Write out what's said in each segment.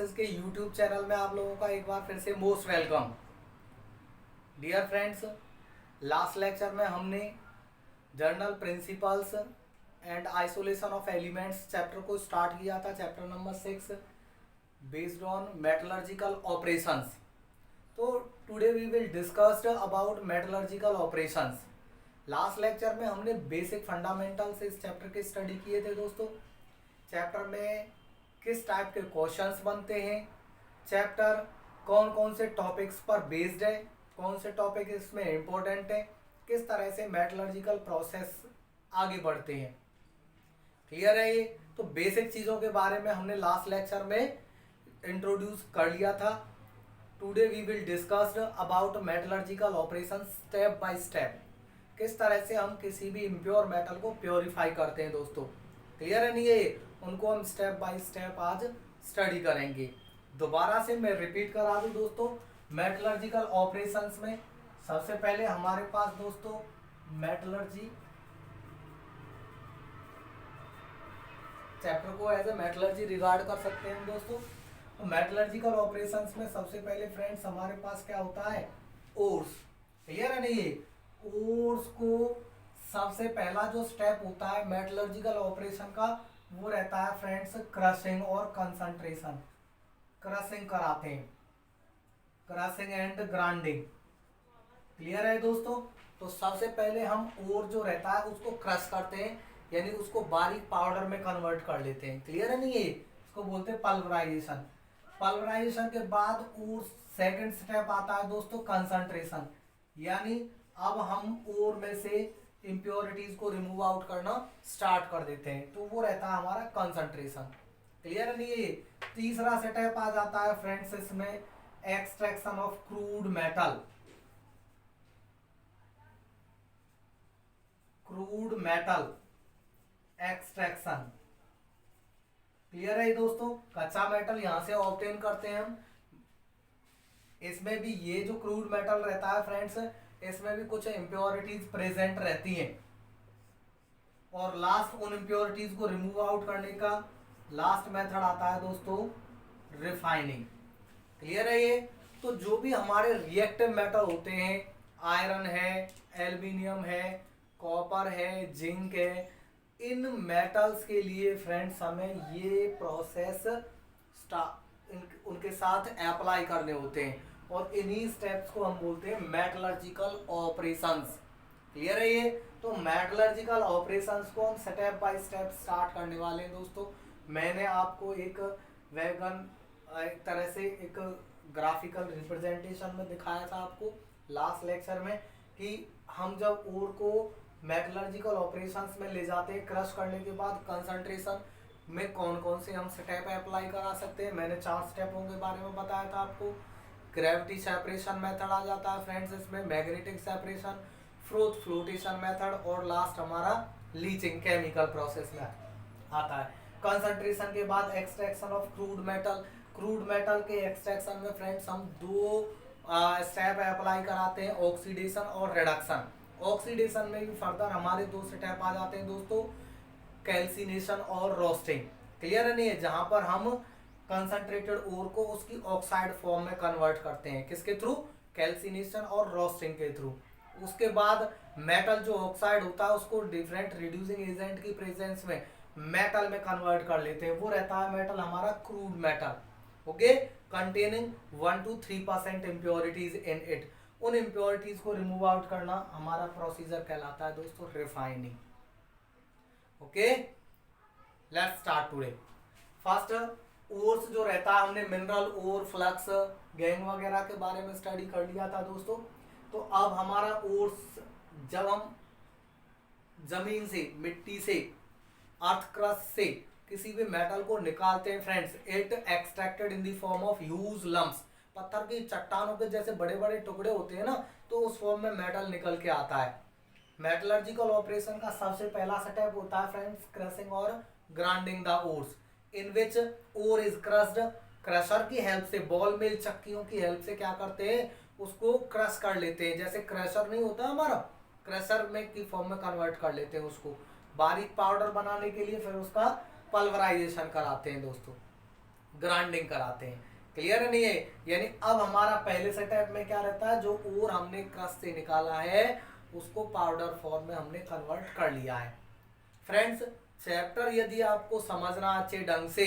Classes के YouTube channel में आप लोगों का एक बार फिर से most welcome. Dear friends, last lecture में हमने general principles and isolation of elements chapter को स्टार्ट किया था, chapter number 6 based on metallurgical operations. तो today we will discussed about metallurgical operations. Last lecture में हमने बेसिक फंडामेंटल्स इस chapter के स्टडी किए थे दोस्तों। चैप्टर में किस टाइप के क्वेश्चंस बनते हैं, चैप्टर कौन कौन से टॉपिक्स पर बेस्ड है, कौन से टॉपिक इसमें इम्पोर्टेंट है, किस तरह से मेटलर्जिकल प्रोसेस आगे बढ़ते हैं। क्लियर है ये? तो बेसिक चीज़ों के बारे में हमने लास्ट लेक्चर में इंट्रोड्यूस कर लिया था। Today we will discuss about metallurgical operation step by step, किस तरह से हम किसी भी इम्प्योर मेटल को प्योरीफाई करते हैं दोस्तों। क्लियर है नहीं ये? उनको हम स्टेप बाय स्टेप आज स्टडी करेंगे। दोबारा से मैं रिपीट करा दूं दोस्तों, मेटलर्जिकल ऑपरेशंस में सबसे पहले हमारे पास दोस्तों मेटलर्जी चैप्टर को एज ए मेटलर्जी रिगार्ड कर सकते हैं दोस्तों। तो मेटलर्जिकल ऑपरेशंस में सबसे पहले फ्रेंड्स हमारे पास क्या होता है, ओर्स। क्लियर है नहीं? ओर्स को सबसे पहला जो स्टेप होता है मेटलर्जिकल ऑपरेशन का वो रहता है फ्रेंड्स क्रशिंग और कंसंट्रेशन। क्रशिंग कराते हैं, क्रशिंग एंड ग्राइंडिंग। क्लियर है दोस्तों? तो सबसे पहले हम ओर जो रहता है उसको क्रश करते हैं, यानी उसको बारीक पाउडर में कन्वर्ट कर लेते हैं। क्लियर है नहीं? ये इसको बोलते हैं पल्वराइजेशन। पल्वराइजेशन के बाद ओर सेकंड स्टेप आता है दोस्तों कंसंट्रेशन, यानी अब हम ओर में से इम्प्योरिटीज को रिमूव आउट करना स्टार्ट कर देते हैं, तो वो रहता है हमारा कंसंट्रेशन। क्लियर है नहीं? ये तीसरा स्टेप आ जाता है फ्रेंड्स इसमें extraction of crude metal. Crude metal extraction. Clear है दोस्तों? कच्चा मेटल यहां से ऑब्टेन करते हैं हम। इसमें भी ये जो क्रूड मेटल रहता है फ्रेंड्स, इसमें भी कुछ इम्प्योरिटीज प्रेजेंट रहती हैं, और लास्ट उन इम्प्योरिटीज को रिमूव आउट करने का लास्ट मेथड आता है दोस्तों रिफाइनिंग। क्लियर है ये? तो जो भी हमारे रिएक्टिव मेटल होते हैं, आयरन है, एल्यूमिनियम है, कॉपर है, जिंक है, इन मेटल्स के लिए फ्रेंड्स हमें ये प्रोसेस उनके साथ अप्लाई करने होते हैं, और इन्हीं स्टेप्स को हम बोलते हैं मेटलर्जिकल ऑपरेशंस। क्लियर है ये? तो मेटलर्जिकल ऑपरेशंस को हम स्टेप बाय स्टेप स्टार्ट करने वाले हैं दोस्तों। मैंने आपको एक वैगन एक तरह से एक ग्राफिकल रिप्रेजेंटेशन में दिखाया था आपको लास्ट लेक्चर में, कि हम जब ओर को मेटलर्जिकल ऑपरेशंस में ले जाते हैं, क्रश करने के बाद कंसंट्रेशन में कौन कौन से हम स्टेप अप्लाई करा सकते हैं। मैंने 4 स्टेपों के बारे में बताया था आपको। ग्रेविटी सेपरेशन मेथड आ जाता है फ्रेंड्स इसमें, मैग्नेटिक सेपरेशन, फ्लोटेशन मेथड, और लास्ट हमारा लीचिंग केमिकल प्रोसेस में आता है। कंसंट्रेशन के बाद extraction of crude metal. Crude metal के एक्सट्रैक्शन में फ्रेंड्स हम 2 स्टेप अप्लाई कराते हैं, ऑक्सीडेशन और रिडक्शन। ऑक्सीडेशन में भी फर्दर हमारे 2 स्टेप आ जाते हैं दोस्तों, कैल्सिनेशन और रोस्टिंग। क्लियर है नहीं है? जहां पर हम कंसंट्रेटेड ओर को उसकी ऑक्साइड फॉर्म में कन्वर्ट करते हैं, किसके थ्रू? कैल्सिनेशन और रोस्टिंग के थ्रू। उसके बाद मेटल जो ऑक्साइड होता है उसको डिफरेंट रिड्यूसिंग एजेंट की प्रेजेंस में मेटल में कन्वर्ट कर लेते हैं, वो रहता है मेटल हमारा crude metal. Okay, containing 1 to 3% impurities in it. उन इम्प्योरिटीज को रिमूव आउट करना हमारा प्रोसीजर कहलाता है दोस्तों refining. Okay, let's start today. First, ores जो रहता है, हमने मिनरल ओर, फ्लक्स, गैंग वगैरह के बारे में स्टडी कर लिया था दोस्तों। तो अब हमारा ओर्स, जब हम जमीन से, मिट्टी से, अर्थ क्रस्ट से किसी भी मेटल को निकालते हैं friends, it extracted in the form of huge lumps. पत्थर की चट्टानों के जैसे बड़े बड़े टुकड़े होते हैं ना, तो उस फॉर्म में मेटल निकल के आता है। मेटलर्जिकल ऑपरेशन का सबसे पहला स्टेप होता है फ्रेंड्स क्रशिंग और grinding the ores, in which ore is crushed. Crusher की हेल्प से, बॉल मिल चक्कियों की हेल्प से क्या करते हैं, उसको क्रश कर लेते हैं। जैसे क्रशर नहीं होता हमारा, क्रशर में की फॉर्म में कन्वर्ट कर लेते हैं उसको बारीक पाउडर बनाने के लिए, फिर उसका पल्वराइजेशन कराते हैं दोस्तों। ग्राइंडिंग कराते हैं। क्लियर है नहीं है? यानी अब हमारा पहले स्टेप में क्या रहता है, जो ओर हमने क्रश से निकाला है उसको पाउडर फॉर्म में हमने कन्वर्ट कर लिया है। फ्रेंड्स, चैप्टर यदि आपको समझना अच्छे ढंग से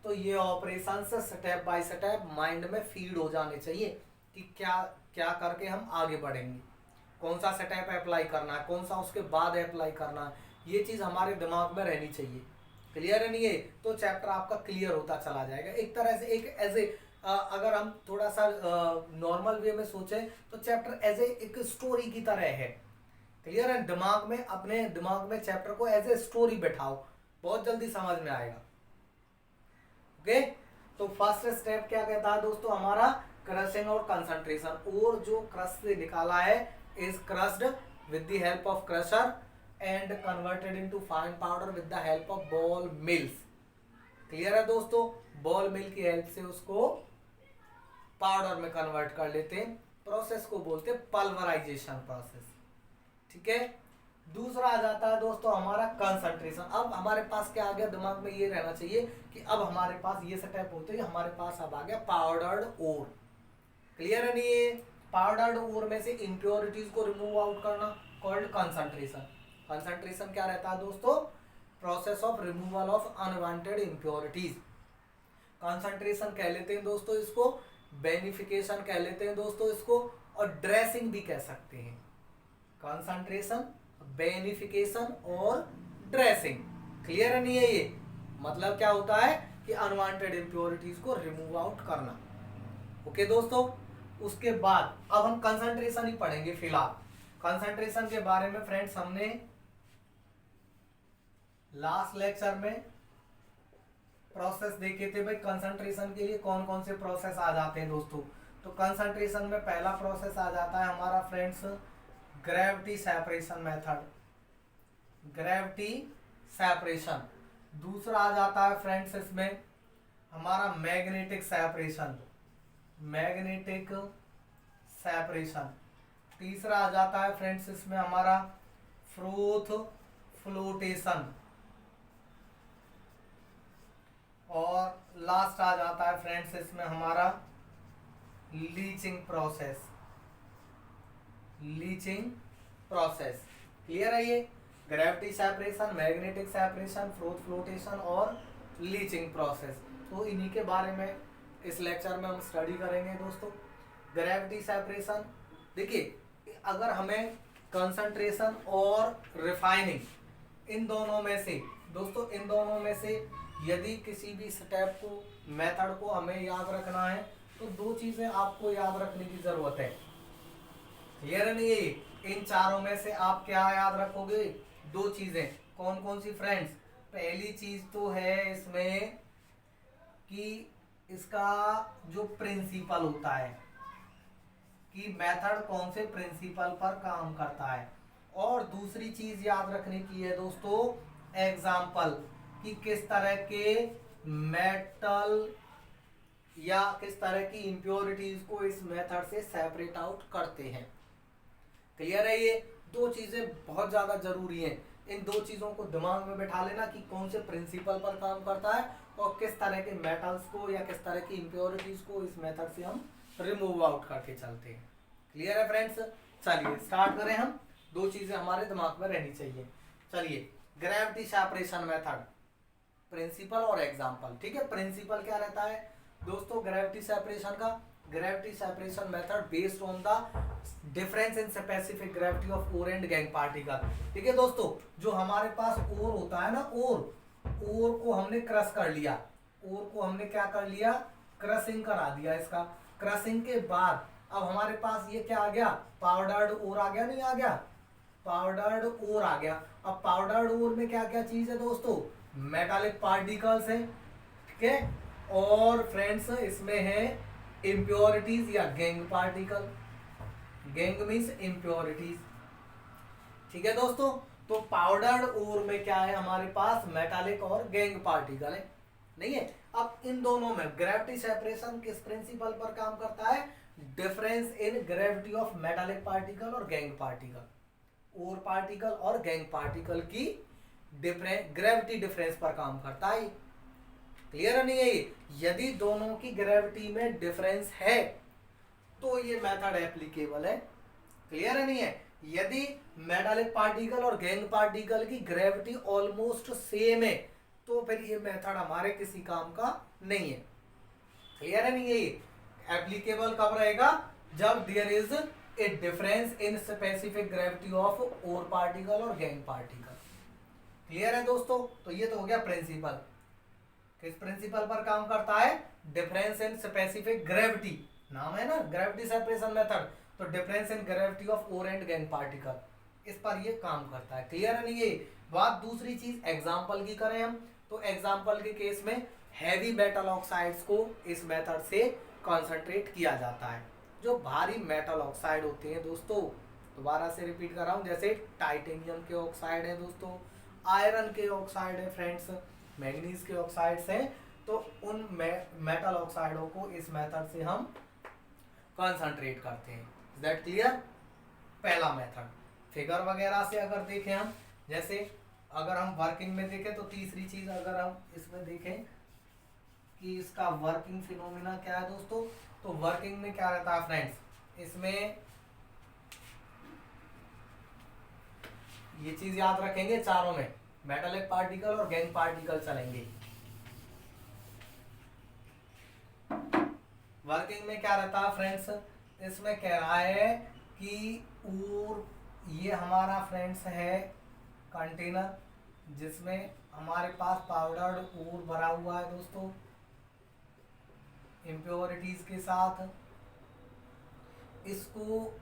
तो ये ऑपरेशन से स्टेप बाय स्टेप माइंड में फीड हो जाने चाहिए कि क्या क्या करके हम आगे बढ़ेंगे, कौन सा स्टेप अप्लाई करना है, कौन सा उसके बाद अप्लाई करना है, ये चीज़ हमारे दिमाग में रहनी चाहिए। क्लियर है नहीं है? तो चैप्टर आपका क्लियर होता चला जाएगा। एक तरह से एक एज ए अगर हम थोड़ा सा नॉर्मल वे में सोचें तो चैप्टर एज ए एक स्टोरी की तरह है। क्लियर है? दिमाग में, अपने दिमाग में चैप्टर को एज ए स्टोरी बैठाओ, बहुत जल्दी समझ में आएगा। ओके, तो फर्स्ट स्टेप क्या कहता है दोस्तों हमारा, क्रशिंग और कंसंट्रेशन। और जो क्रश से निकाला है is crushed with the help of crusher and converted into fine powder with the help of ball mills. Clear है दोस्तों? बॉल मिल की हेल्प से उसको पाउडर में कन्वर्ट कर लेते हैं। प्रोसेस को बोलते हैं पल्वराइजेशन प्रोसेस। ठीक है, दूसरा आ जाता है दोस्तों हमारा कंसंट्रेशन। अब हमारे पास क्या आ गया, दिमाग में ये रहना चाहिए कि अब हमारे पास ये स्टेप होते हैं, हमारे पास अब आ गया पाउडर्ड ओर। क्लियर है नहीं? ये पाउडर्ड ओर में से इंप्योरिटीज को रिमूव आउट करना कॉल्ड कंसंट्रेशन। कंसंट्रेशन क्या रहता है दोस्तों, process of removal of unwanted impurities. Concentration कह लेते हैं दोस्तों इसको, बेनिफिकेशन कह लेते हैं दोस्तों इसको, और ड्रेसिंग भी कह सकते हैं। कंसंट्रेशन, बेनिफिकेशन और ड्रेसिंग। क्लियर नहीं है? ये मतलब क्या होता है कि अनवांटेड इंप्योरिटीज को रिमूव आउट करना। ओके दोस्तों, उसके बाद अब हम कंसंट्रेशन ही पढ़ेंगे फिलहाल। कंसंट्रेशन के बारे में फ्रेंड्स हमने लास्ट लेक्चर में प्रोसेस देखे थे भाई, कंसंट्रेशन के लिए कौन कौन से प्रोसेस आ जाते हैं दोस्तों। तो कंसंट्रेशन में पहला प्रोसेस आ जाता है हमारा friends gravity separation method, gravity separation. दूसरा आ जाता है फ्रेंड्स इसमें हमारा मैग्नेटिक सेपरेशन, मैग्नेटिक सेपरेशन। तीसरा आ जाता है फ्रेंड्स इसमें हमारा फ्रूथ फ्लोटेशन, और लास्ट आ जाता है फ्रेंड्स इसमें हमारा leaching process, leaching process. Clear है? ये gravity separation, magnetic separation, froth flotation और लीचिंग प्रोसेस। तो इन्हीं के बारे में इस लेक्चर में हम स्टडी करेंगे दोस्तों। ग्रेविटी सेपरेशन, देखिए अगर हमें कंसंट्रेशन और रिफाइनिंग इन दोनों में से दोस्तों, इन दोनों में से यदि किसी भी स्टेप को, मेथड को हमें याद रखना है तो दो चीजें आपको याद रखने की जरूरत है। क्लियर नहीं है? इन चारों में से आप क्या याद रखोगे, दो चीजें। कौन कौन सी फ्रेंड्स? पहली चीज तो है इसमें कि इसका जो प्रिंसिपल होता है कि मेथड कौन से प्रिंसिपल पर काम करता है, और दूसरी चीज याद रखने की है दोस्तों एग्जाम्पल, कि किस तरह के मेटल या किस तरह की इंप्योरिटीज को इस मेथड से सेपरेट आउट करते हैं। क्लियर है? ये दो चीजें बहुत ज्यादा जरूरी हैं। इन दो चीजों को दिमाग में बैठा लेना कि कौन से प्रिंसिपल पर काम करता है और किस तरह के मेटल्स को या किस तरह की इंप्योरिटीज को इस मेथड से हम रिमूव आउट करके चलते हैं। क्लियर है फ्रेंड्स? चलिए स्टार्ट करें हम। दो चीजें हमारे दिमाग में रहनी चाहिए। चलिए, ग्रेविटी सेपरेशन मेथड, प्रिंसिपल और एग्जाम्पल। ठीक है, प्रिंसिपल क्या रहता है दोस्तों ग्रेविटी सेपरेशन का? Gravity separation method based on the difference in specific gravity of ore and gangue particle. ठीक है दोस्तों, जो हमारे पास ओर होता है ना, ओर को हमने क्रश कर लिया, ओर को हमने क्या कर लिया, क्रशिंग करा दिया इसका। क्रशिंग के बाद अब हमारे पास ये क्या आ गया, पाउडर्ड ओर आ गया, नहीं आ गया, पाउडर्ड ओर आ गया। अब पाउडर्ड ओर में क्या क्या चीज है दोस्तों, मेटालिक पार्टिकल्स हैं। ठीक है, और फ्रेंड्स इसमें है इम्प्योरिटीज या gangue particle, gang means impurities. ठीक है दोस्तों, तो पाउडर्ड ओर में क्या है हमारे पास, मेटालिक और गैंग पार्टिकल है, नहीं है। अब इन दोनों में ग्रेविटी सेपरेशन किस प्रिंसिपल पर काम करता है, difference in gravity of metallic particle और गैंग पार्टिकल, ओर पार्टिकल और गैंग पार्टिकल की ग्रेविटी डिफरेंस पर काम करता है। क्लियर है नहीं है ये? यदि दोनों की ग्रेविटी में डिफरेंस है तो ये मेथड एप्लीकेबल है। क्लियर है नहीं है? यदि मेटालिक पार्टिकल और गैंग पार्टिकल की ग्रेविटी ऑलमोस्ट सेम है तो फिर ये मेथड हमारे किसी काम का नहीं है। क्लियर है नहीं है? ये एप्लीकेबल कब रहेगा? जब there is a difference in specific gravity of ore particle और गैंग पार्टिकल। क्लियर है दोस्तों? तो ये तो हो गया प्रिंसिपल। किस प्रिंसिपल पर काम करता है? डिफरेंस इन स्पेसिफिक ग्रेविटी, नाम है ना ग्रेविटी सेपरेशन मेथड, तो difference in gravity of ore and gangue particle, इस पर ये काम करता है। क्लियर है नहीं ये बात? दूसरी चीज एग्जांपल की करें हम, तो एग्जांपल के केस में हैवी मेटल ऑक्साइड्स को इस मेथड से कॉन्सेंट्रेट किया जाता है। जो भारी मेटल ऑक्साइड होते हैं दोस्तों, दोबारा से रिपीट कर रहा हूं, जैसे टाइटेनियम के ऑक्साइड है दोस्तों, आयरन के ऑक्साइड है फ्रेंड्स, मैग्नीज के ऑक्साइड्स हैं, तो उन मेटल ऑक्साइडों को इस मेथड से हम कंसंट्रेट करते हैं। Is that clear? पहला मेथड। फिगर वगैरह से अगर देखें हम, जैसे अगर हम वर्किंग में देखें, तो तीसरी चीज अगर हम इसमें देखें कि इसका वर्किंग फिनोमिना क्या है दोस्तों, तो वर्किंग में क्या रहता है फ्रेंड्स, इसमें ये चीज याद रखेंगे, चारों में मेटालिक पार्टिकल और गैंग पार्टिकल चलेंगे। वर्किंग में क्या रहता है फ्रेंड्स, इसमें कह रहा है कि और ये हमारा फ्रेंड्स है कंटेनर जिसमें हमारे पास पाउडर्ड ऊर भरा हुआ है दोस्तों इम्प्योरिटीज के साथ। इसको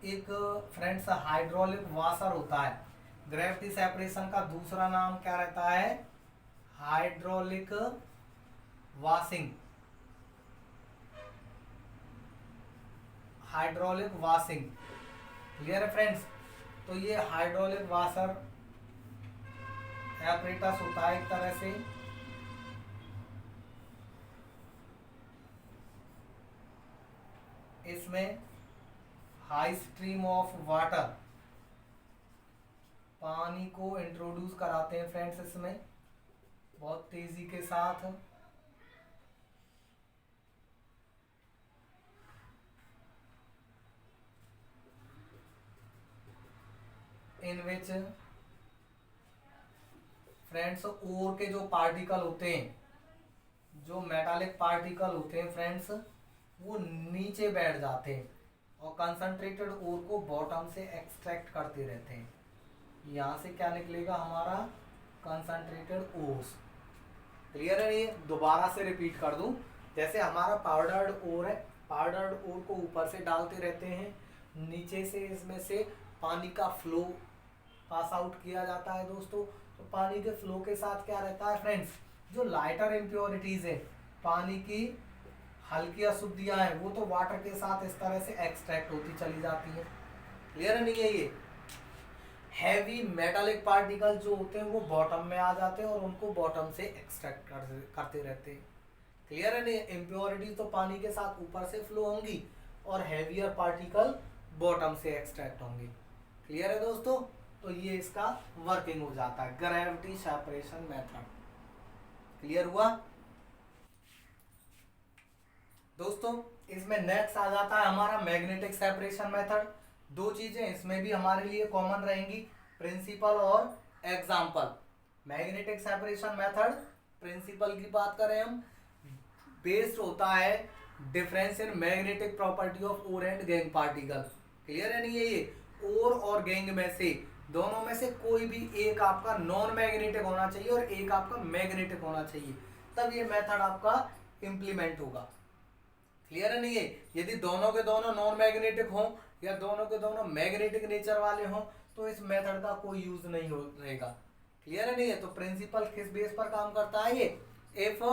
एक फ्रेंड्स हाइड्रोलिक वाशर होता है। ग्रेविटी सेपरेशन का दूसरा नाम क्या रहता है? Hydraulic washing. Hydraulic washing. Clear है फ्रेंड्स? तो ये हाइड्रोलिक वाशर एपरेटस होता है एक तरह से। इसमें हाई स्ट्रीम ऑफ वाटर, पानी को इंट्रोड्यूस कराते हैं फ्रेंड्स इसमें बहुत तेजी के साथ। इन विच फ्रेंड्स ओर के जो पार्टिकल होते हैं, जो मेटालिक पार्टिकल होते हैं फ्रेंड्स, वो नीचे बैठ जाते हैं और कंसंट्रेटेड ओर को बॉटम से एक्सट्रैक्ट करते रहते हैं। यहाँ से क्या निकलेगा हमारा? Concentrated ores. क्लियर है? ये दोबारा से रिपीट कर दूं, जैसे हमारा पाउडर्ड ओर है, पाउडर्ड ओर को ऊपर से डालते रहते हैं, नीचे से इसमें से पानी का फ्लो पास आउट किया जाता है दोस्तों। तो पानी के फ्लो के साथ क्या रहता है फ्रेंड्स, जो लाइटर इम्प्योरिटीज है, पानी की हल्की अशुद्धियां हैं, वो तो वाटर के साथ इस तरह से एक्सट्रैक्ट होती चली जाती है। क्लियर नहीं है? ये हैवी मेटालिक पार्टिकल जो होते हैं वो बॉटम में आ जाते हैं और उनको बॉटम से एक्सट्रैक्ट करते रहते हैं। क्लियर है नहीं? इम्प्योरिटी तो पानी के साथ ऊपर से फ्लो होंगी और हैवियर पार्टिकल बॉटम से एक्सट्रैक्ट होंगे। क्लियर है दोस्तों? तो ये इसका वर्किंग हो जाता है, ग्रेविटी सेपरेशन मेथड। क्लियर हुआ दोस्तों? इसमें नेक्स्ट आ जाता है हमारा मैग्नेटिक सेपरेशन मेथड। दो चीजें इसमें भी हमारे लिए कॉमन रहेंगी, प्रिंसिपल और example. Magnetic separation method principle की बात करें हम, बेस्ड होता है difference in magnetic property of ore and gangue particle. Clear है नहीं है? ये ओर और गैंग में से, दोनों में से कोई भी एक आपका नॉन मैग्नेटिक होना चाहिए और एक आपका मैग्नेटिक होना चाहिए, तब ये मेथड आपका इंप्लीमेंट होगा। क्लियर है नहीं है? यदि दोनों के दोनों नॉन मैग्नेटिक हों या दोनों के दोनों मैग्नेटिक नेचर वाले हों तो इस मेथड का कोई यूज नहीं रहेगा। क्लियर है नहीं है? तो प्रिंसिपल किस बेस पर काम करता है ये? इफ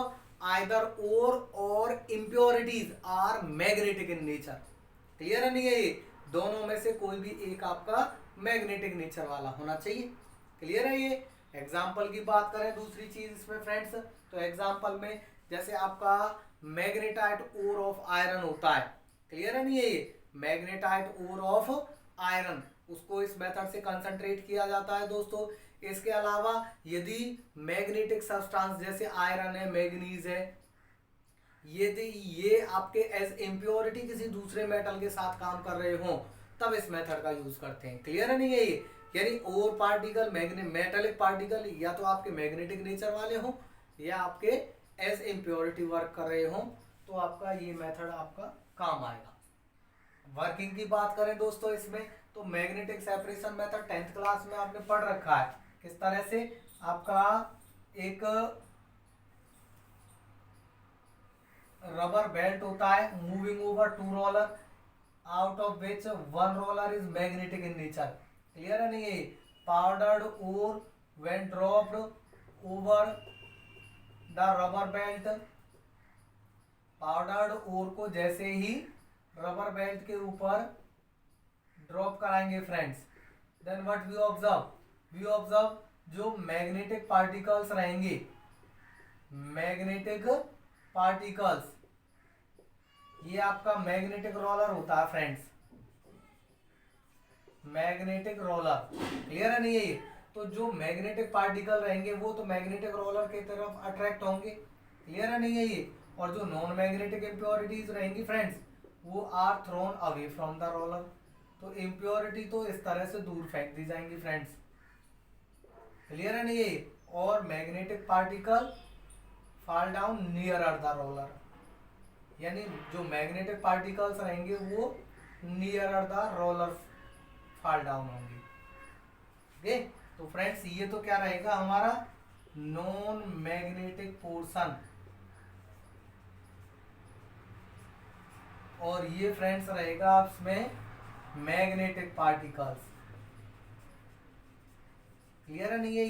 आइदर ओर और impurities are magnetic in nature. Clear है नहीं है? ये दोनों में से कोई भी एक आपका मैग्नेटिक नेचर वाला होना चाहिए। क्लियर है? ये एग्जाम्पल की बात करें दूसरी चीज इसमें फ्रेंड्स, तो एग्जाम्पल में जैसे आपका मैग्नेटाइट ओर ऑफ आयरन होता है। क्लियर है नहीं है? ये मैग्नेटाइट ओर ऑफ आयरन, उसको इस मेथड से कंसंट्रेट किया जाता है दोस्तों। इसके अलावा यदि मैग्नेटिक सब्सटेंस जैसे आयरन है, मैग्नीज है, यदि ये आपके एज इम्प्योरिटी किसी दूसरे मेटल के साथ काम कर रहे हो तब इस मेथड का यूज करते हैं। क्लियर है नहीं है ये? यानी ओर पार्टिकल मेटेलिक पार्टिकल या तो आपके मैग्नेटिक नेचर वाले हो या आपके एज इम्प्योरिटी वर्क कर रहे हो तो आपका ये मेथड आपका काम आएगा। वर्किंग की बात करें दोस्तों इसमें, तो magnetic separation method 10th class में आपने पढ़ रखा है। किस तरह से आपका एक रबर बेल्ट होता है moving over two roller, out of which one roller is magnetic in nature. Clear है नहीं? Powdered ore when dropped over the rubber belt, powdered ore को जैसे ही रबर बेल्ट के ऊपर ड्रॉप कराएंगे friends, then what we observe, we observe जो magnetic particles रहेंगे, मैग्नेटिक पार्टिकल्स, ये आपका मैग्नेटिक रोलर होता है फ्रेंड्स, मैग्नेटिक रोलर। क्लियर है नहीं है ये? तो जो मैग्नेटिक पार्टिकल रहेंगे वो तो मैग्नेटिक रोलर की तरफ अट्रैक्ट होंगे। क्लियर है नहीं है ये? और जो नॉन मैग्नेटिक इम्प्योरिटीज रहेंगी फ्रेंड्स वो are thrown away from the roller. तो इम्प्योरिटी तो इस तरह से दूर फेंक दी जाएंगी फ्रेंड्स। क्लियर है नहीं है? और magnetic particle fall down nearer the roller, यानी जो मैग्नेटिक पार्टिकल्स रहेंगे वो nearer the roller fall down होंगे। ओके, तो फ्रेंड्स ये तो क्या रहेगा हमारा नॉन मैग्नेटिक पोर्शन, और ये फ्रेंड्स रहेगा इसमें मैग्नेटिक पार्टिकल्स। क्लियर है नहीं है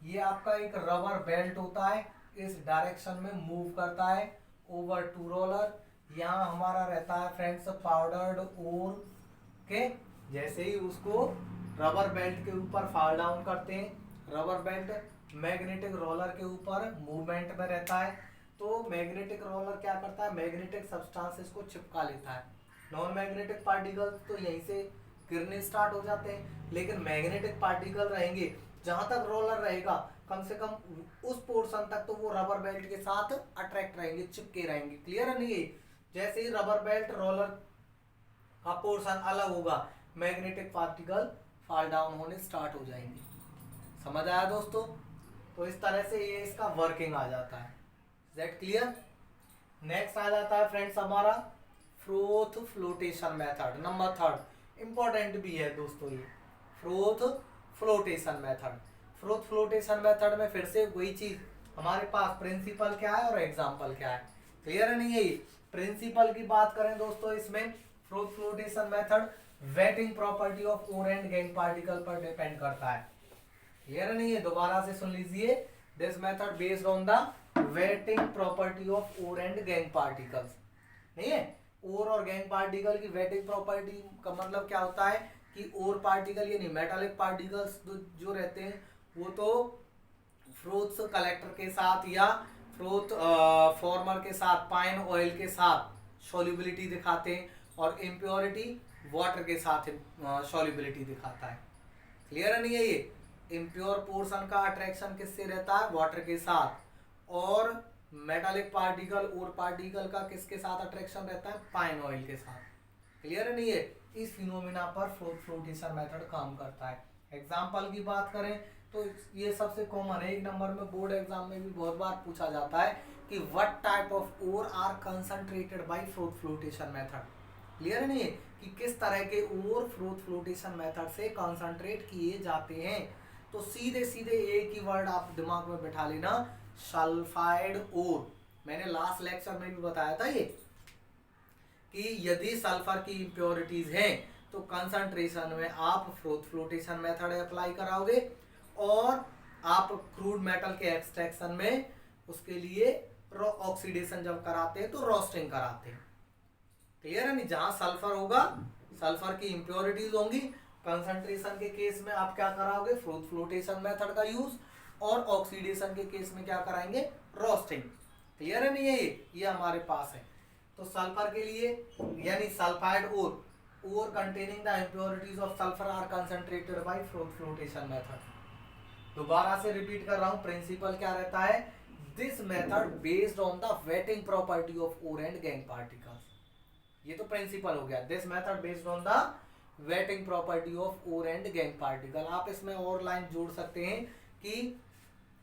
ये आपका एक रबर बेल्ट होता है, इस डायरेक्शन में मूव करता है ओवर टू रोलर। यहाँ हमारा रहता है फ्रेंड्स पाउडर्ड ओर के, जैसे ही उसको रबर बेल्ट के ऊपर फॉल डाउन करते हैं, रबर बेल्ट मैग्नेटिक रोलर के ऊपर मूवमेंट में रहता है, तो मैग्नेटिक रोलर क्या करता है, मैग्नेटिक सब्सटेंसेस को चिपका लेता है। नॉन मैग्नेटिक पार्टिकल्स तो यहीं से गिरने स्टार्ट हो जाते हैं, लेकिन मैग्नेटिक पार्टिकल रहेंगे जहां तक रोलर रहेगा कम से कम उस पोर्शन तक तो वो रबर बेल्ट के साथ अट्रैक्ट रहेंगे, चिपके रहेंगे। क्लियर है नहीं? जैसे ही रबर बेल्ट रोलर का पोर्शन अलग होगा मैग्नेटिक पार्टिकल फॉल डाउन होने स्टार्ट हो जाएंगे। समझ आया दोस्तों? तो इस तरह से ये इसका वर्किंग आ जाता है। That clear? नेक्स्ट आ जाता है फ्रेंड्स हमारा froth flotation method, number 3 important भी है दोस्तों ये froth flotation method. Froth flotation method में फिर से वही चीज हमारे पास प्रिंसिपल क्या है और एग्जाम्पल क्या है। क्लियर है नहीं है? प्रिंसिपल की बात करें दोस्तों इसमें froth flotation method wetting property of ore and gangue particle पर डिपेंड करता है। क्लियर है नहीं है? दोबारा से सुन लीजिए, this method based on the wetting property of ore and gangue particles. नहीं है? ओर और गैंग पार्टिकल की वेटिंग प्रॉपर्टी का मतलब क्या होता है कि ओर पार्टिकल यानी मेटालिक पार्टिकल्स जो रहते हैं वो तो फ्रोथ कलेक्टर के साथ या फ्रोथ फॉर्मर के साथ पाइन ऑयल के साथ सॉल्युबिलिटी दिखाते हैं, और इम्प्योरिटी वाटर के साथ सॉल्युबिलिटी दिखाता है। क्लियर है नहीं है? ये इम्प्योर पोर्शन का अट्रैक्शन किससे रहता है, वाटर के साथ, और मेटालिक पार्टिकल और पार्टिकल का किसके साथ अट्रैक्शन रहता है, पाइन ऑयल के साथ। क्लियर है नहीं है? इस फिनोमिना पर फ्रोथ फ्लोटेशन मेथड काम करता है। एग्जाम्पल की बात करें तो ये सबसे कॉमन है, 1 नंबर में बोर्ड एग्जाम में भी बहुत बार पूछा जाता है कि what type of ore are concentrated by froth flotation method. Clear है नहीं है कि किस तरह के ओर फ्रोथ फ्लोटेशन मेथड से कंसंट्रेट किए जाते हैं। तो सीधे सीधे एक ही वर्ड आप दिमाग में बैठा लेना, सल्फाइड ओर। मैंने लास्ट लेक्चर में भी बताया था ये कि यदि सल्फर की इम्प्योरिटीज हैं तो कंसंट्रेशन में आप फ्रोथ फ्लोटेशन मेथड अप्लाई कराओगे, और आप क्रूड मेटल के एक्सट्रैक्शन में उसके लिए ऑक्सीडेशन जब कराते हैं तो रोस्टिंग कराते हैं। क्लियर है नहीं? जहां सल्फर होगा, सल्फर की इम्प्योरिटीज होंगी, कंसंट्रेशन के केस में आप क्या कराओगे, फ्रोथ फ्लोटेशन मेथड का यूज, और ऑक्सीडेशन के केस में क्या कराएंगे, रोस्टिंग। क्लियर है नहीं है? ये हमारे पास है। तो सल्फर के लिए यानी sulphide ore ore containing the impurities of sulfur are concentrated by flotation method। दोबारा से रिपीट कर रहा हूं, प्रिंसिपल क्या रहता है, this method based on the wetting property of ore and gangue particles. ये तो प्रिंसिपल हो गया, this method based on the wetting property of ore and gangue particle. आप इसमें और लाइन जोड़ सकते हैं कि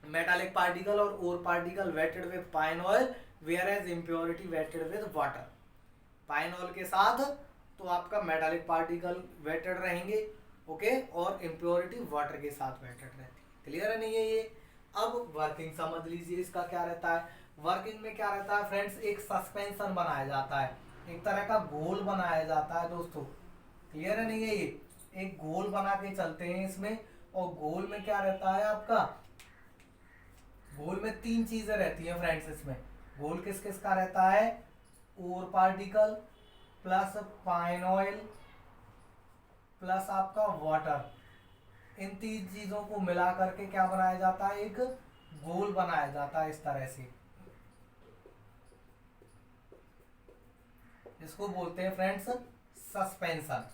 मेटालिक पार्टिकल और ore particle wetted with pine oil, whereas impurity wetted with water. Pine oil के साथ तो आपका मेटालिक पार्टिकल वेटेड रहेंगे, ओके, और इम्प्योरिटी वाटर के साथ वेटेड रहती है। क्लियर है नहीं है ये? अब वर्किंग समझ लीजिए, इसका क्या रहता है। वर्किंग में क्या रहता है फ्रेंड्स, एक सस्पेंशन बनाया जाता है, एक तरह का गोल बनाया जाता है दोस्तों। क्लियर है नहीं है ये? एक गोल बना के चलते हैं इसमें, और गोल में क्या रहता है आपका, गोल में तीन चीजें रहती हैं फ्रेंड्स इसमें। गोल किस किस का रहता है, ore particle plus pine oil plus आपका वाटर। इन तीन चीजों को मिला करके क्या बनाया जाता है, एक गोल बनाया जाता है इस तरह से। इसको बोलते हैं फ्रेंड्स सस्पेंशन।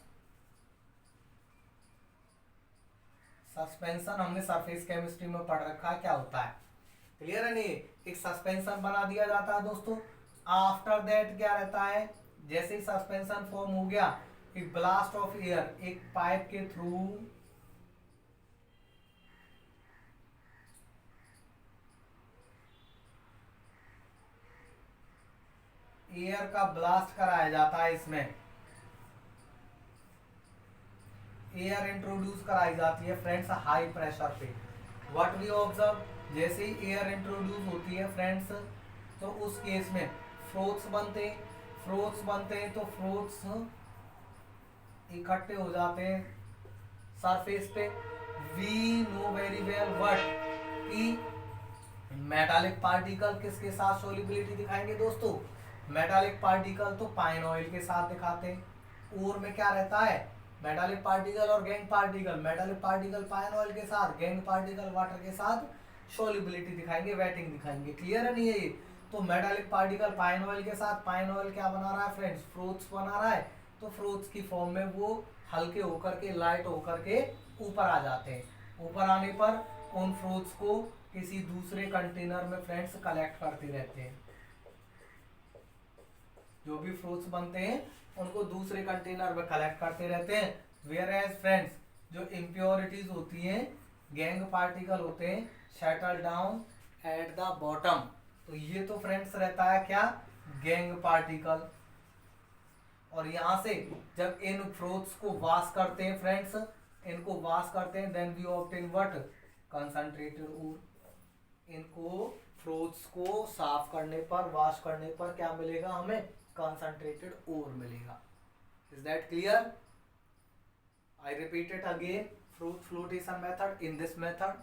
सस्पेंशन हमने सरफेस केमिस्ट्री में पढ़ रखा है क्या होता है। क्लियर है नहीं? एक सस्पेंशन बना दिया जाता है दोस्तों। आफ्टर दैट क्या रहता है, जैसे ही सस्पेंशन फॉर्म हो गया, एक ब्लास्ट ऑफ एयर, एक पाइप के थ्रू एयर का ब्लास्ट कराया जाता है, इसमें एयर इंट्रोड्यूस कराई जाती है फ्रेंड्स हाई प्रेशर पे। व्हाट वी ऑब्जर्व, जैसे ही एयर इंट्रोड्यूस होती है फ्रेंड्स, तो उस केस में फ्रोथ्स बनते हैं। फ्रोथ्स बनते हैं तो फ्रोथ्स इकट्ठे हो जाते हैं सरफेस पे। We know very well what कि मेटालिक पार्टिकल किसके साथ सोलिबिलिटी दिखाएंगे दोस्तों, मेटालिक पार्टिकल तो पाइन ऑयल के साथ दिखाते हैं। और में क्या रहता है, मेटालिक पार्टिकल और gangue particle, metallic particle pine oil के साथ, गैंग पार्टिकल वाटर के साथ सोलिबिलिटी दिखाएंगे, वेटिंग दिखाएंगे। क्लियर है नहीं है ये? तो मेटालिक पार्टिकल पाइन ऑयल के साथ, पाइन ऑयल क्या बना रहा है फ्रेंड्स, फ्रोथ्स बना रहा है। तो फ्रोथ्स की फॉर्म में वो हल्के होकर के, लाइट होकर के ऊपर आ जाते हैं। ऊपर आने पर उन फ्रोथ्स को किसी दूसरे कंटेनर में फ्रेंड्स कलेक्ट करते रहते हैं। जो भी फ्रूट्स बनते हैं उनको दूसरे कंटेनर में कलेक्ट करते रहते हैं। वेयर एज फ्रेंड्स, जो इम्प्योरिटीज होती हैं, गैंग पार्टिकल होते हैं, settle down at the bottom. तो ये तो फ्रेंड्स रहता है क्या, गैंग पार्टिकल। और यहां से जब इन फ्रूट्स को वॉश करते हैं फ्रेंड्स, इनको वॉश करते हैं, then we obtain what, concentrated ore. इनको फ्रूट्स को साफ करने पर, वॉश करने पर क्या मिलेगा हमें, concentrated ore मिलेगा। Is that clear? I repeat it again. Fruit flotation method. In this method,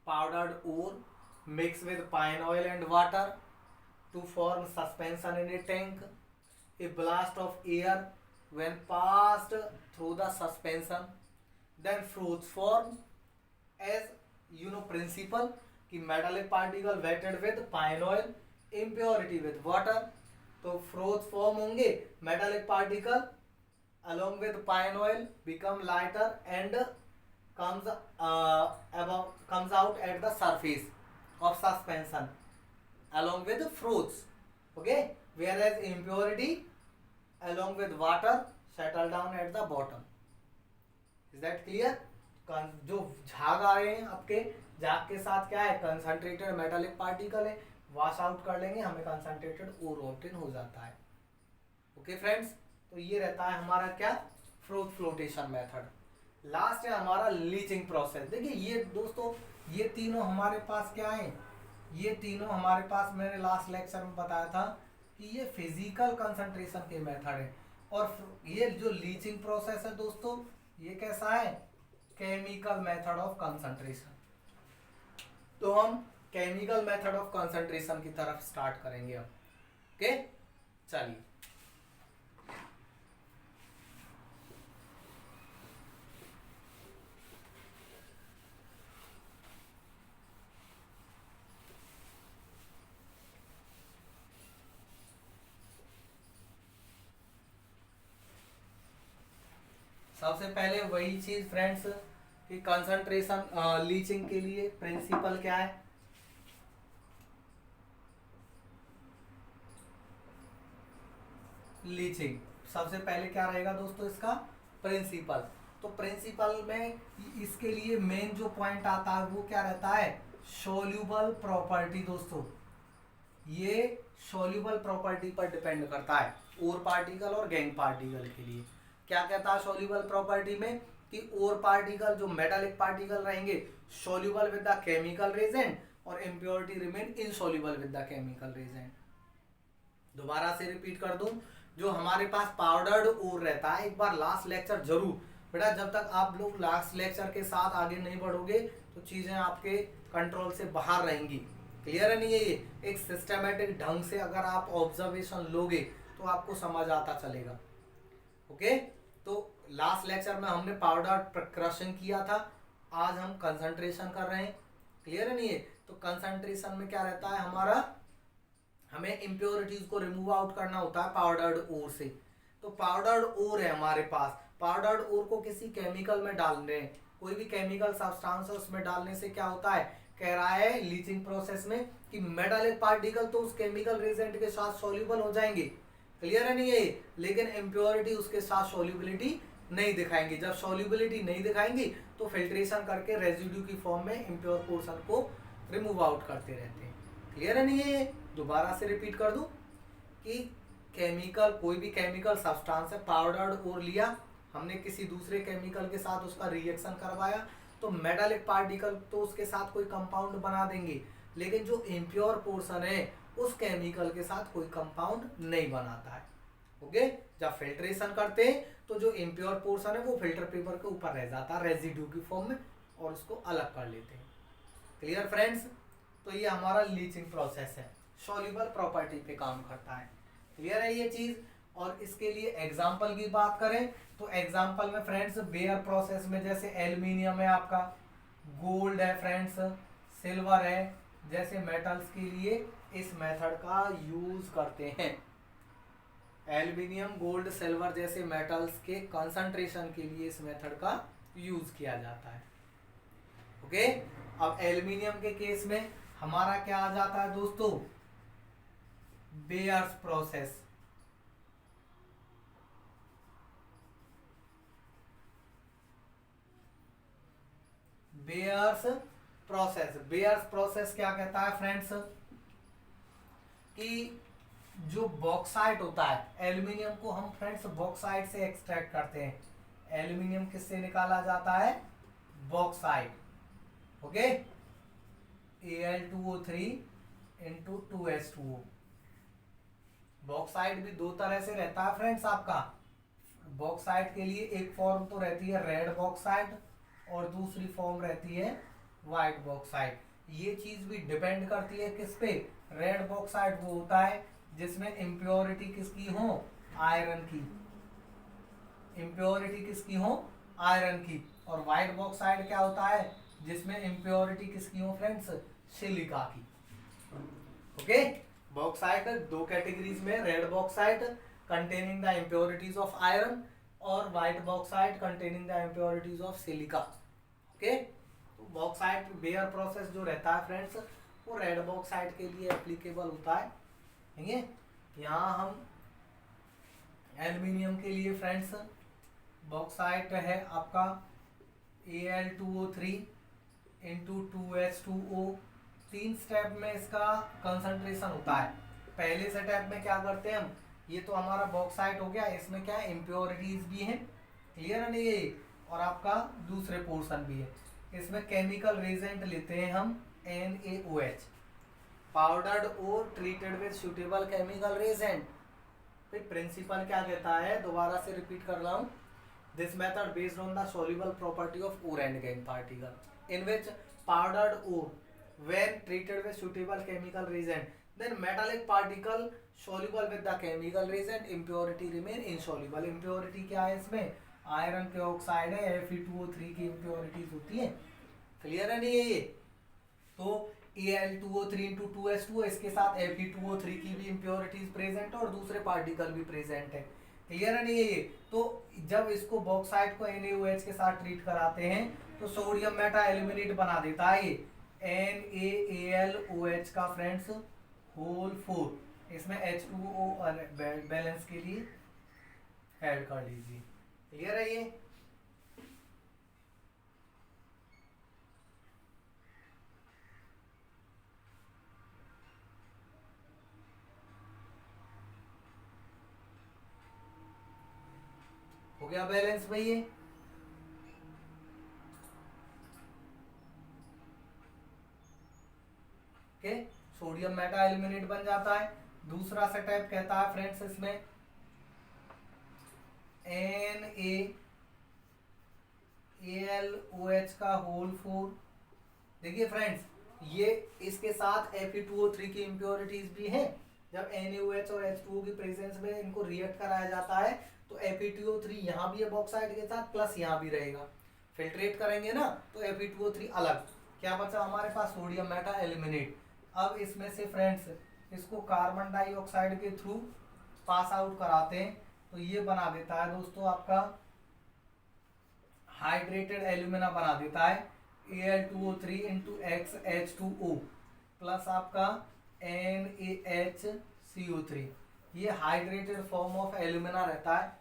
powdered ore mixed with pine oil and water to form suspension in a tank. A blast of air when passed through the suspension, then fruits form as you know principle कि metallic particle wetted with pine oil, impurity with water। तो froth form होंगे, metallic particle along with pine oil become lighter and comes out at the surface of suspension along with fruits, okay, whereas impurity along with water settle down at the bottom। Is that clear? जो झाग आ रहे हैं आपके, झाग के साथ क्या है, कंसंट्रेटेड मेटालिक पार्टिकल है, वॉश आउट कर लेंगे, हमें कंसंट्रेटेड ओर ऑब्टेन हो जाता है। ओके फ्रेंड्स, तो ये रहता है हमारा क्या, फ्रूट फ्लोटेशन मेथड। लास्ट है हमारा लीचिंग प्रोसेस। देखिए ये दोस्तों, ये तीनों हमारे पास क्या है, ये तीनों हमारे पास, मैंने लास्ट लेक्चर में बताया था कि ये फिजिकल कंसंट्रेशन के मेथड है। और ये जो लीचिंग प्रोसेस है दोस्तों, ये कैसा है, केमिकल मेथड ऑफ कंसंट्रेशन। तो हम केमिकल मेथड ऑफ कंसंट्रेशन की तरफ स्टार्ट करेंगे अब। ओके, चलिए। सबसे पहले वही चीज फ्रेंड्स कि कंसंट्रेशन लीचिंग के लिए प्रिंसिपल क्या है, लीचिंग सबसे पहले क्या रहेगा दोस्तों इसका प्रिंसिपल। तो प्रिंसिपल में इसके लिए मेन जो पॉइंट आता है वो क्या रहता है, सोल्यूबल प्रॉपर्टी। दोस्तों ये सोल्यूबल प्रॉपर्टी पर डिपेंड करता है, ओर पार्टिकल और गैंग पार्टिकल के लिए। क्या कहता है सोल्यूबल प्रॉपर्टी में कि ओर पार्टिकल जो मेटालिक पार्टिकल रहेंगे soluble with the chemical reagent और impurity remain insoluble with the chemical reagent. दोबारा से रिपीट कर दूं, जो हमारे पास पाउडर्ड ओर रहता है, एक बार लास्ट लेक्चर जरूर बेटा, जब तक आप लोग लास्ट लेक्चर के साथ आगे नहीं बढ़ोगे तो चीजें आपके कंट्रोल से बाहर रहेंगी। क्लियर है नहीं है ये? एक सिस्टमेटिक ढंग से अगर आप ऑब्जर्वेशन लोगे तो आपको समझ आता चलेगा। ओके, तो लास्ट लेक्चर में हमने पाउडर क्रशिंग किया था, आज हम कंसंट्रेशन कर रहे हैं। क्लियर है नहीं है? तो कंसंट्रेशन में क्या रहता है हमारा, हमें इम्प्योरिटीज को रिमूव आउट करना होता है पाउडर्ड ओर से। तो पाउडर्ड ओर है हमारे पास, पाउडर्ड ओर को किसी केमिकल में डालने, कोई भी केमिकल सब्सटेंस उसमें डालने से क्या होता है, कह रहा है लीचिंग प्रोसेस में कि मेटालिक पार्टिकल तो उस केमिकल रिएजेंट के साथ सॉल्यूबल हो जाएंगे। क्लियर है नहीं है? लेकिन इम्प्योरिटी उसके साथ सॉल्युबिलिटी नहीं दिखाएंगे। जब सॉल्युबिलिटी नहीं दिखाएंगी तो फिल्ट्रेशन करके रेजिड्यू की फॉर्म में इम्प्योर पोर्शन को रिमूव आउट करते रहते हैं। क्लियर है नहीं है? दोबारा से रिपीट कर दूं कि केमिकल, कोई भी केमिकल सब्सटेंस है, पाउडर्ड ओर लिया हमने, किसी दूसरे केमिकल के साथ उसका रिएक्शन करवाया तो मेटालिक पार्टिकल तो उसके साथ कोई कंपाउंड बना देंगे, लेकिन जो इम्प्योर पोर्शन है उस केमिकल के साथ कोई कंपाउंड नहीं बनाता है। ओके, जब फिल्ट्रेशन करते हैं तो जो इम्प्योर पोर्शन है वो फिल्टर पेपर के ऊपर रह जाता है रेजिड्यू की फॉर्म में और उसको अलग कर लेते हैं। Clear friends? तो ये हमारा लीचिंग प्रोसेस है, सॉल्युबल प्रॉपर्टी पे काम करता है। क्लियर है ये चीज? और इसके लिए एग्जांपल की बात करें तो एग्जांपल में फ्रेंड्स बेयर प्रोसेस में जैसे एल्यूमिनियम है आपका, गोल्ड है फ्रेंड्स, सिल्वर है, जैसे मेटल्स के लिए इस मेथड का यूज करते हैं। एल्यूमिनियम, गोल्ड, सिल्वर जैसे मेटल्स के कंसंट्रेशन के लिए इस मेथड का यूज किया जाता है। ओके, अब एल्यूमिनियम के केस में हमारा क्या आ जाता है दोस्तों, bears process. Bears process, bears process क्या कहता है फ्रेंड्स कि जो बॉक्साइट होता है, एल्यूमिनियम को हम फ्रेंड्स बॉक्साइट से एक्सट्रैक्ट करते हैं। एल्यूमिनियम किससे निकाला जाता है, bauxite. Okay, Al2O3 into 2H2O। Bauxite भी दो तरह से रहता है फ्रेंड्स आपका। बॉक्साइट के लिए एक फॉर्म तो रहती है रेड बॉक्साइट और दूसरी फॉर्म रहती है व्हाइट बॉक्साइट। ये चीज भी डिपेंड करती है किस पे, रेड बॉक्साइट वो होता है जिसमें इम्प्योरिटी किसकी हो, आयरन की, इम्प्योरिटी किसकी हो, आयरन की। और व्हाइट बॉक्साइट क्या होता है जिसमें इम्प्योरिटी किसकी हो फ्रेंड्स, सिलिका की। ओके, बॉक्साइट दो कैटेगरीज में, red bauxite containing the impurities of iron और white bauxite containing the impurities of silica. Okay, तो बॉक्साइट बेयर प्रोसेस जो रहता है फ्रेंड्स वो रेड बॉक्साइट के लिए एप्लीकेबल होता है। ठीक है, यहाँ हम एल्यूमिनियम के लिए फ्रेंड्स बॉक्साइट है आपका Al2O3 इंटू 2H2O। 3 स्टेप में इसका कंसंट्रेशन होता है। पहले स्टेप में क्या करते हैं हम, ये तो हमारा बॉक्साइट हो गया, इसमें क्या है इम्प्योरिटीज भी हैं। क्लियर है नहीं ये? और आपका दूसरे पोर्शन भी है। इसमें केमिकल रेजेंट लेते हैं हम NaOH, पाउडर्ड और treated with suitable chemical Regent. फिर प्रिंसिपल क्या कहता है, दोबारा से रिपीट कर रहा हूँ, this method based on the soluble property of ore and gangue particle in which powdered ore when treated with suitable chemical reagent then metallic particle soluble with the chemical reagent, impurity remain insoluble। impurity क्या है इसमें, iron के oxide है, Fe2O3 की impurities होती है। Clear है नहीं है ये? तो Al2O3 इंटू 2H2O, इसके साथ Fe2O3 की भी impurities प्रेजेंट है और दूसरे पार्टिकल भी प्रेजेंट है। क्लियर है नहीं है ये? तो जब इसको बॉक्साइट को NaOH के साथ ट्रीट कराते हैं तो सोडियम मेटा एल्यूमिनेट बना देता है ये NaAlOH का फ्रेंड्स होल 4। इसमें H2O बैलेंस के लिए ऐड कर लीजिए। क्लियर है ये? हो गया बैलेंस भाई ये? ओके, सोडियम मेटा एल्यूमिनेट बन जाता है। दूसरा स्टेप कहता है फ्रेंड्स इसमें NaAlOH का होल 4। देखिए फ्रेंड्स, ये इसके साथ Fe2O3 की इम्प्योरिटीज भी हैं। जब NaOH और H2O की प्रेजेंस में इनको रिएक्ट कराया जाता है तो Fe2O3 यहाँ भी है बॉक्साइड के साथ, प्लस यहाँ भी रहेगा। फिल्ट्रेट करेंगे ना तो Fe2O3 अलग। क्या बचा हमारे पास? Sodium Meta aluminate. अब इसमें से फ्रेंड्स इसको कार्बन डाइऑक्साइड के थ्रू पास आउट कराते हैं तो ये बना देता है दोस्तों आपका हाइड्रेटेड एल्यूमिना बना देता है Al2O3 इंटू XH2O प्लस आपका NaHCO3। ये हाइड्रेटेड फॉर्म ऑफ एल्यूमिना रहता है।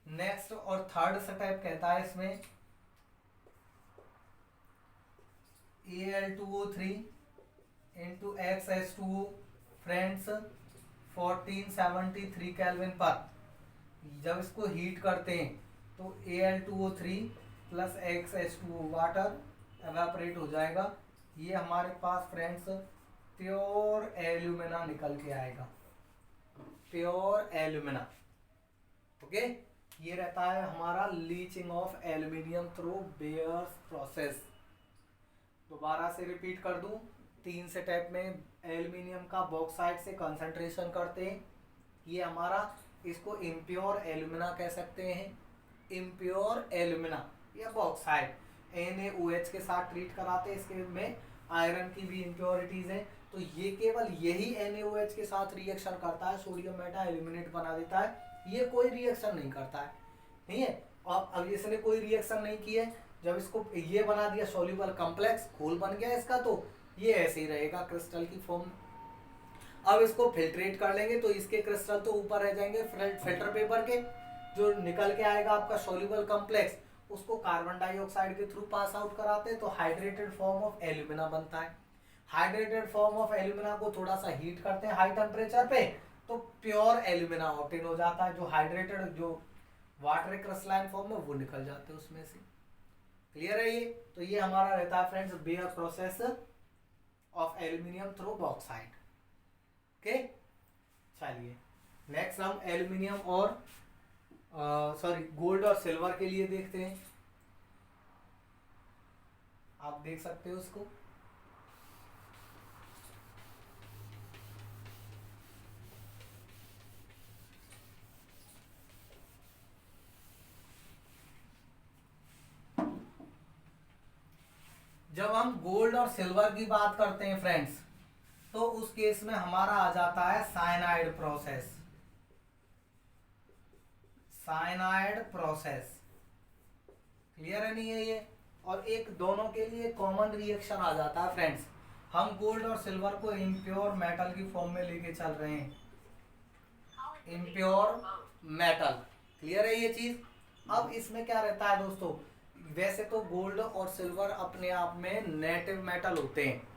नेक्स्ट और थर्ड स्टेप कहता है इसमें Al2O3 into XH2O friends 1473 kelvin पर। जब इसको हीट करते हैं तो Al2O3 plus XH2O water evaporate हो जाएगा। ये हमारे पास फ्रेंड्स प्योर एल्यूमिना निकल के आएगा, प्योर एल्यूमिना। ओके, ये रहता है हमारा leaching of aluminium through bears process. दोबारा से रिपीट कर दूं, 3 स्टेप में एल्यूमिनियम का बॉक्साइट से कंसंट्रेशन करते हैं। ये हमारा, इसको इम्प्योर एल्यूमिना कह सकते हैं, इम्प्योर एल्यूमिना या बॉक्साइट। NaOH के साथ ट्रीट कराते हैं, इसके में आयरन की भी इम्प्योरिटीज है। तो ये केवल यही NaOH के साथ रिएक्शन करता है, सोडियम मेटा एल्यूमिनेट बना देता है। ये कोई रिएक्शन नहीं करता है, नहीं है। और अब इसने कोई रिएक्शन नहीं की है, जब इसको ये बना दिया सॉल्युबल कॉम्प्लेक्स, घोल बन गया इसका, तो ये ऐसे ही रहेगा क्रिस्टल की फॉर्म। अब इसको फिल्ट्रेट कर लेंगे तो इसके क्रिस्टल तो ऊपर रह जाएंगे फिल्टर पेपर के। जो निकल के आएगा आपका सॉल्युबल कॉम्प्लेक्स, उसको कार्बन डाइऑक्साइड के थ्रू पास आउट कराते हैं तो हाइड्रेटेड फॉर्म ऑफ एल्यूमिना बनता है। हाइड्रेटेड फॉर्म ऑफ एल्यूमिना को थोड़ा सा हीट करते हैं हाई टेम्परेचर पे तो प्योर एल्यूमिना ऑब्टेन हो जाता है। जो हाइड्रेटेड, जो वाटर क्रिस्टलाइन फॉर्म में, वो निकल जाते हैं उसमें से। क्लियर है ये? तो ये हमारा रहता है friends bear process of aluminium through bauxite. Okay, चलिए नेक्स्ट हम एल्यूमिनियम और गोल्ड और सिल्वर के लिए देखते हैं। आप देख सकते हो उसको। जब हम गोल्ड और सिल्वर की बात करते हैं फ्रेंड्स, तो उस केस में हमारा आ जाता है cyanide process. Cyanide process clear है नहीं है ये? और एक दोनों के लिए कॉमन रिएक्शन आ जाता है फ्रेंड्स। हम गोल्ड और सिल्वर को इम्प्योर मेटल की फॉर्म में लेके चल रहे हैं, इम्प्योर मेटल। क्लियर है ये चीज? अब इसमें क्या रहता है दोस्तों, वैसे तो गोल्ड और सिल्वर अपने आप में नेटिव मेटल होते हैं।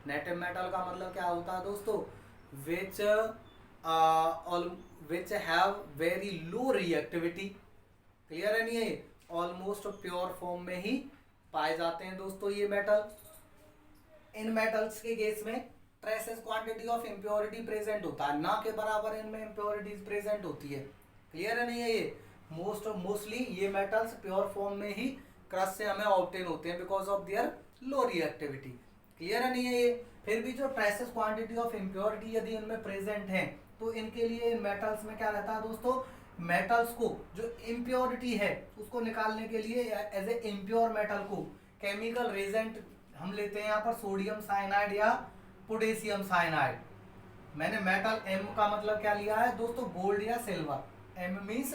नेटिव मेटल का मतलब क्या होता है दोस्तों? Which have very low reactivity. Clear है नहीं है? ऑलमोस्ट प्योर फॉर्म में ही पाए जाते हैं दोस्तों ये मेटल। इन मेटल्स के केस में traces quantity of impurity present होता है, ना के बराबर इनमें इम्प्योरिटीज प्रेजेंट होती है। क्लियर है नहीं है ये? मोस्टली ये मेटल्स प्योर फॉर्म में ही क्रश से हमें ऑब्टेन होते हैं because of their low reactivity. Clear है नहीं है ये? फिर भी जो ट्रेसेस क्वांटिटी ऑफ इम्प्योरिटी यदि इनमें प्रेजेंट है तो इनके लिए इन मेटल्स में क्या रहता है दोस्तों, मेटल्स को जो इम्प्योरिटी है उसको निकालने के लिए एज ए इम्प्योर मेटल को केमिकल रेजेंट हम लेते हैं यहाँ पर सोडियम साइनाइड या पोटेशियम साइनाइड। मैंने मेटल एम का मतलब क्या लिया है दोस्तों, गोल्ड या सिल्वर। एम मीन्स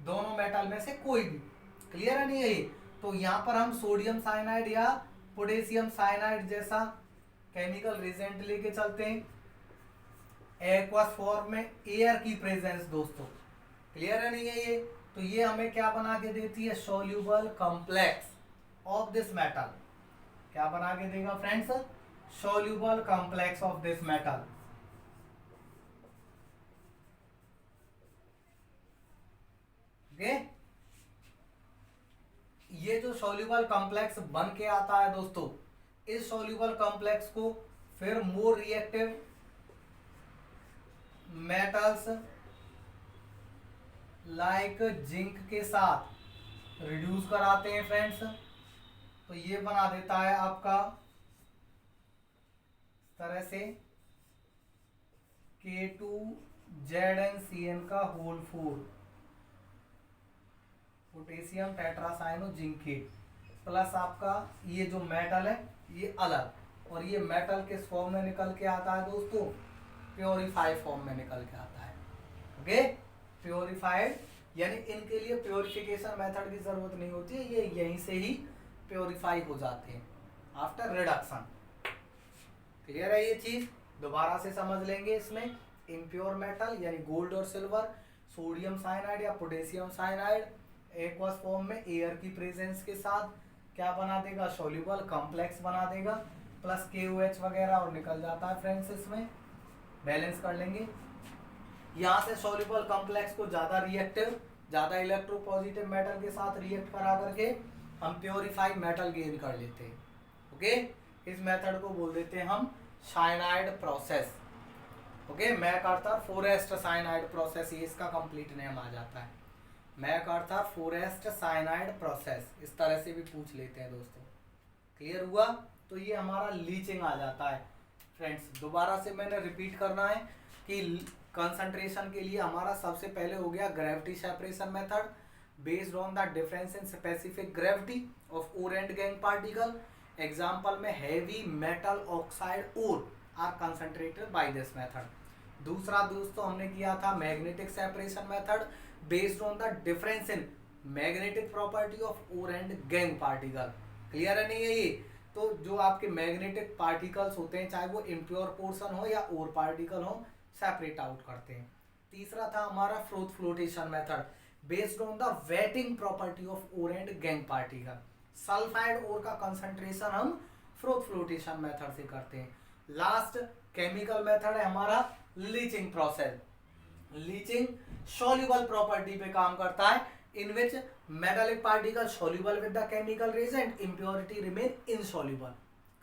दोनों मेटल में से कोई भी। क्लियर है नहीं है ये? तो यहाँ पर हम सोडियम साइनाइड या पोटेशियम साइनाइड जैसा केमिकल रिजेंट लेके चलते हैं एक्वस फॉर्म में एयर की प्रेजेंस दोस्तों। क्लियर है नहीं है ये? तो ये हमें क्या बना के देती है? Soluble complex of this metal. क्या बना के देगा friends? Soluble complex of this metal. Okay, ये जो सॉल्यूबल कॉम्प्लेक्स बन के आता है दोस्तों, इस सॉल्यूबल कॉम्प्लेक्स को फिर more reactive metals like zinc के साथ रिड्यूस कराते हैं फ्रेंड्स। तो ये बना देता है आपका इस तरह से K2ZnCN का whole 4 potassium tetracyano zincate plus आपका ये जो मेटल है ये अलग, और ये मेटल किस फॉर्म में निकल के आता है दोस्तों? प्योरीफाइड फॉर्म में निकल के आता है। ओके, प्योरीफाइड यानी इनके लिए प्योरिफिकेशन मेथड की जरूरत नहीं होती है, ये यहीं से ही प्योरीफाई हो जाते हैं आफ्टर रिडक्शन। क्लियर है ये चीज? दोबारा से समझ लेंगे। इसमें इम्प्योर मेटल यानी गोल्ड और सिल्वर, सोडियम साइनाइड या पोटेशियम साइनाइड एक्वस फॉर्म में एयर की प्रेजेंस के साथ क्या बना देगा? सॉल्यूबल कॉम्प्लेक्स बना देगा प्लस KOH वगैरह, और निकल जाता है फ्रेंड्स। इसमें बैलेंस कर लेंगे। यहाँ से सॉल्यूबल कॉम्प्लेक्स को ज्यादा रिएक्टिव, ज्यादा इलेक्ट्रोपॉजिटिव मेटल के साथ रिएक्ट करा करके हम प्योरीफाइड मेटल गेन कर लेते हैं। ओके, इस मेथड को बोल देते हैं हम cyanide process. Okay, MacArthur forest cyanide process, ये इसका कंप्लीट नेम आ जाता है, मैकआर्थर फोरेस्ट साइनाइड प्रोसेस। इस तरह से भी पूछ लेते हैं दोस्तों। क्लियर हुआ? तो ये हमारा लीचिंग आ जाता है फ्रेंड्स। दोबारा से मैंने रिपीट करना है कि कंसंट्रेशन के लिए हमारा सबसे पहले हो गया gravity separation method based on the difference in specific gravity of ore and gangue particle. Example में heavy metal oxide ore are concentrated by this method. दूसरा दोस्तों हमने किया था magnetic separation method based on the difference in magnetic property of ore and gangue particle. Clear है नहीं है ये? तो जो आपके मैग्नेटिक पार्टिकल्स होते हैं, चाहे वो इम्प्योर पोर्शन हो या ओर पार्टिकल हो, सेपरेट आउट करते हैं। तीसरा था हमारा froth flotation method based on the wetting property of ore and gangue particle. Sulphide ore का कंसंट्रेशन हम फ्रोथ फ्लोटेशन मेथड से करते हैं। लास्ट केमिकल मेथड है हमारा leaching process. Leaching soluble property पे काम करता है, in which metallic particle soluble with the chemical reagent, impurity remain insoluble.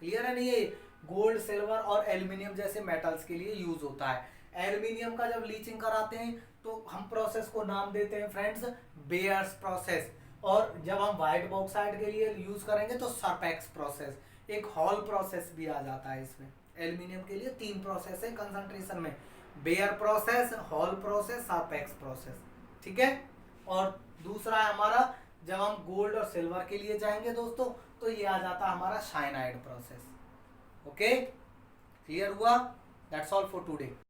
Clear है नहीं ये? गोल्ड, सिल्वर और एल्यूमिनियम जैसे मेटल्स के लिए यूज होता है। एल्यूमिनियम का जब लीचिंग कराते हैं तो हम प्रोसेस को नाम देते हैं फ्रेंड्स बेयर्स प्रोसेस, और जब हम व्हाइट बॉक्साइड के लिए यूज करेंगे तो सरपेक्स प्रोसेस। एक हॉल प्रोसेस भी आ जाता है इसमें। एल्यूमिनियम के लिए 3 प्रोसेस है कंसंट्रेशन में, Bayer process, Hall process, Serpeck's process. ठीक है? और दूसरा है हमारा जब हम गोल्ड और सिल्वर के लिए जाएंगे दोस्तों, तो ये आ जाता है हमारा साइनाइड प्रोसेस। ओके, क्लियर हुआ? That's all for today.